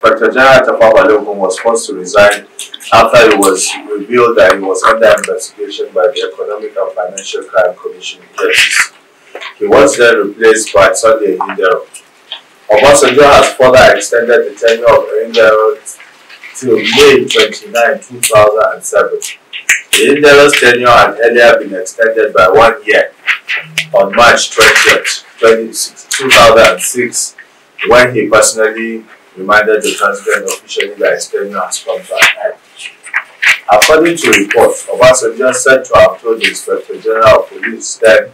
Inspector General Tafawa Balogun was forced to resign after it was revealed that he was under investigation by the Economic and Financial Crime Commission (EFCC). He was then replaced by Sunday Hindero. Obasanjo has further extended the tenure of Hindero till May 29, 2007. Hindero's tenure had earlier been extended by 1 year on March 20th, 2006, when he personally reminded the president officially that his tenure has come to an end. According to reports, Obasanjo said to have told the Inspector General of Police then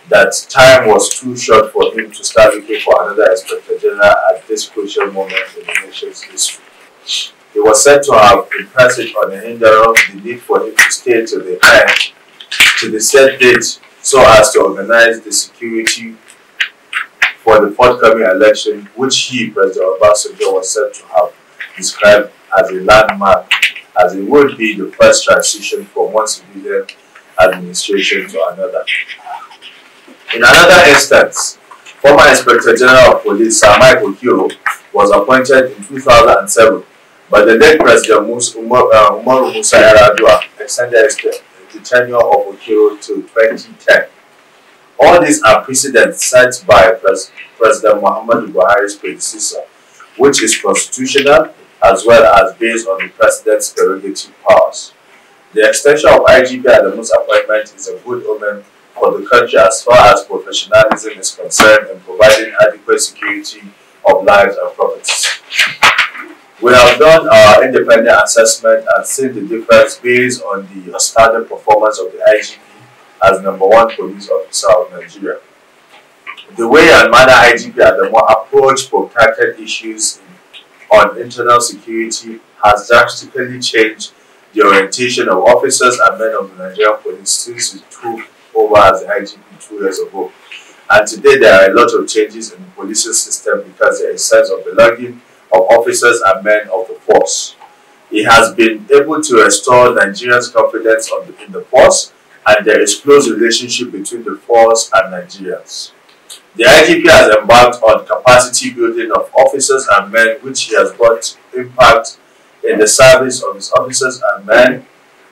that time was too short for him to start looking for another Inspector General at this crucial moment in the nation's history. He was said to have impressed on Hindero the need for him to stay to the end, to the set date, so as to organize the security for the forthcoming election, which he, President Obasanjo, was said to have described as a landmark, as it would be the first transition from one civilian administration to another. In another instance, former Inspector General of Police Sir Michael Okiro was appointed in 2007, but the late President Umaru Musa Yar'Adua extended the tenure of Okiro to 2010. All these are precedents set by President Muhammadu Buhari's predecessor, which is constitutional as well as based on the President's prerogative powers. The extension of IGP Adamu's appointment is a good omen for the country as far as professionalism is concerned in providing adequate security of lives and properties. We have done our independent assessment and seen the difference based on the outstanding performance of the IGP as #1 police officer of Nigeria. The way and manner IGP Adamu approached protracted issues on internal security has drastically changed the orientation of officers and men of the Nigerian police since he took over as the IGP 2 years ago. And today there are a lot of changes in the policing system because there is a sense of belonging of officers and men of the force. He has been able to restore Nigerians' confidence in the force, and there is close relationship between the force and Nigerians. The IGP has embarked on capacity building of officers and men, which he has brought impact in the service of his officers and men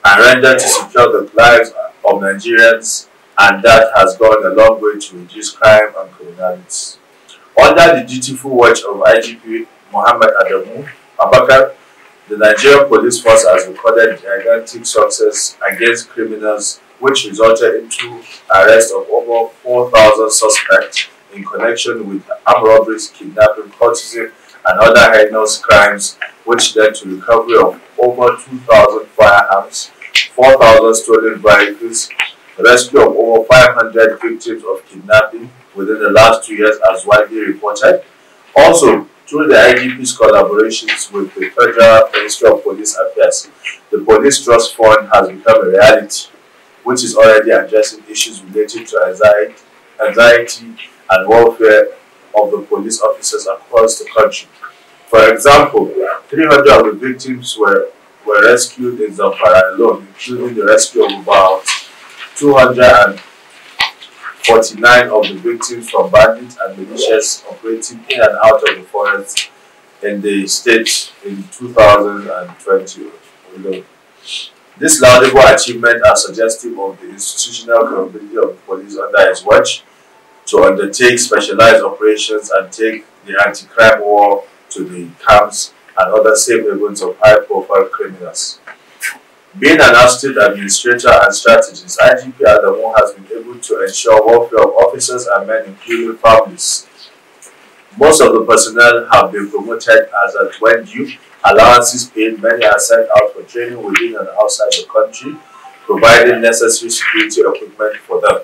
and rendered to secure the lives of Nigerians, and that has gone a long way to reduce crime and criminality. Under the dutiful watch of IGP Muhammad Adamu Abakar, the Nigerian police force has recorded gigantic success against criminals, which resulted into arrest of over 4,000 suspects in connection with armed robberies, kidnapping, courtesy, and other heinous crimes, which led to recovery of over 2,000 firearms, 4,000 stolen vehicles, rescue of over 500 victims of kidnapping within the last 2 years, as widely reported. Also, through the IGP's collaborations with the Federal Ministry of Police Affairs, the Police Trust Fund has become a reality, which is already addressing issues related to anxiety and welfare of the police officers across the country. For example, 300 of the victims were rescued in Zamfara alone, including the rescue of about 249 of the victims from bandits and militias operating in and out of the forest in the state in 2020. This laudable achievement are suggestive of the institutional capability of the police under his watch to undertake specialized operations and take the anti-crime war to the camps and other safe havens of high-profile criminals. Being an astute administrator and strategist, IGP Adamu has been able to ensure welfare of officers and men, including families. Most of the personnel have been promoted as at when due, allowances paid, many are sent out for training within and outside the country, providing necessary security equipment for them.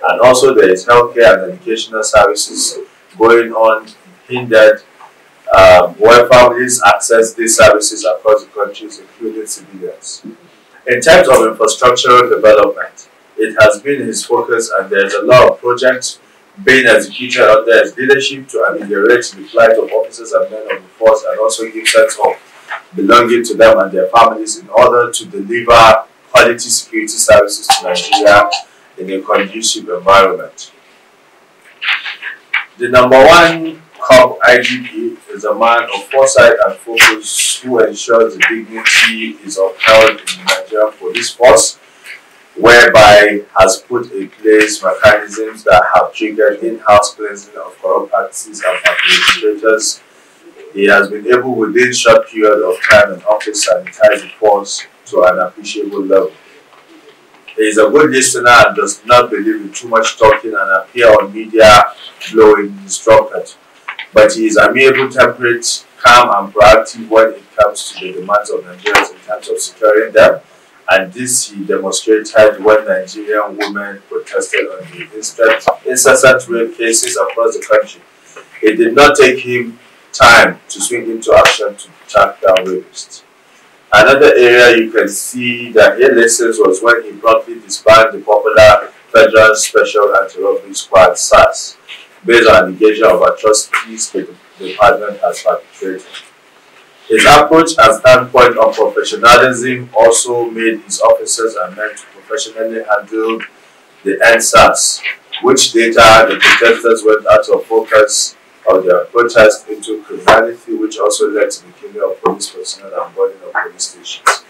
And also there is healthcare and educational services going on hindered where families access these services across the countries, including civilians. In terms of infrastructural development, it has been his focus, and there is a lot of projects being executed under his leadership to ameliorate the plight of officers and men of the force, and also give sense of belonging to them and their families in order to deliver quality security services to Nigeria in a conducive environment. The #1 COP IGP is a man of foresight and focus who ensures the dignity is upheld in the Nigerian police force, whereby has put in place mechanisms that have triggered in-house cleansing of corrupt practices and administrators. He has been able within short period of time in office sanitize the force to an appreciable level. He is a good listener and does not believe in too much talking and appear on media blowing his trumpet. But he is amiable, temperate, calm and proactive when it comes to the demands of Nigerians in terms of securing them. And this he demonstrated when Nigerian women protested on the incessant rape cases across the country. It did not take him time to swing into action to track down rapists. Another area you can see that he listens was when he promptly disbanded the popular Federal Special Anti-Robbery Squad (SAS) based on allegations of atrocities the department has perpetrated. His approach and standpoint of professionalism also made his officers and men to professionally handle the NSAS, which later the protesters went out of focus of their protest into criminality, which also led to the killing of police personnel and burning of police stations.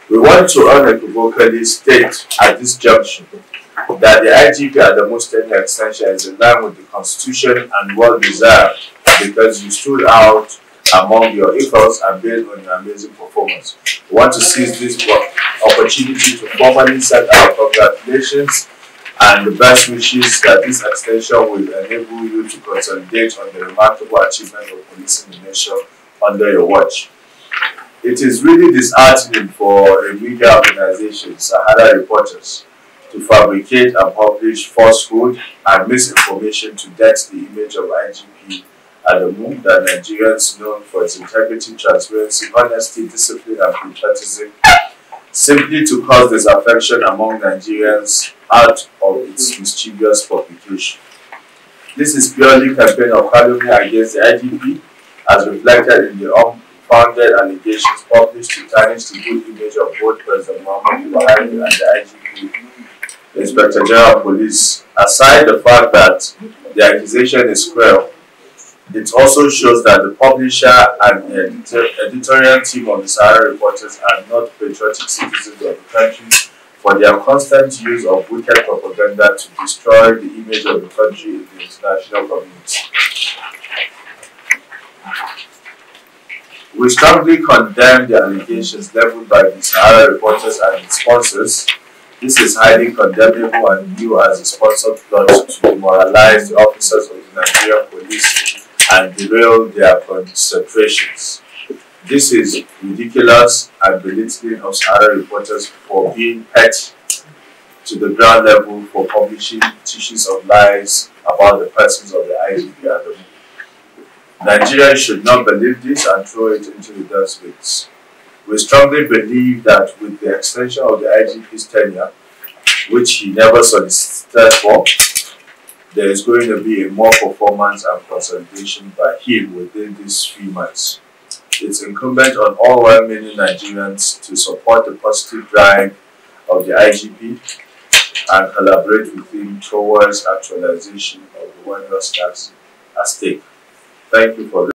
We want to unequivocally state at this junction that the IGP at the most tenure extension is in line with the Constitution and well deserved because you stood out among your equals and based on your amazing performance. We want to seize this opportunity to formally send our congratulations and the best wishes that this extension will enable you to consolidate on the remarkable achievement of policing the nation under your watch. It is really disheartening for a media organization, Sahara Reporters, to fabricate and publish falsehood and misinformation to dent the image of IGP at the move that Nigerians known for its integrity, transparency, honesty, discipline and patriotism, simply to cause disaffection among Nigerians out of its mischievous publication. This is purely campaign of calumny against the IGP, as reflected in the unfounded allegations published to tarnish the good image of both President Buhari and the IGP, the Inspector General of Police. Aside the fact that the accusation is cruel, it also shows that the publisher and the editorial team of the Sahara Reporters are not patriotic citizens of the country for their constant use of wicked propaganda to destroy the image of the country in the international community. We strongly condemn the allegations leveled by the Sahara Reporters and its sponsors. This is highly condemnable and viewed as a sponsored plot to demoralize the officers of the Nigerian police and derail their concentrations. This is ridiculous and belittling of Sahara Reporters for being pet to the ground level for publishing tissues of lies about the persons of the IGP and the movement. Nigerians should not believe this and throw it into the dustbin. We strongly believe that with the extension of the IGP's tenure, which he never solicited for, there is going to be a more performance and consolidation by him within these 3 months. It's incumbent on all well-meaning Nigerians to support the positive drive of the IGP and collaborate with him towards actualization of the wondrous tasks at stake. Thank you for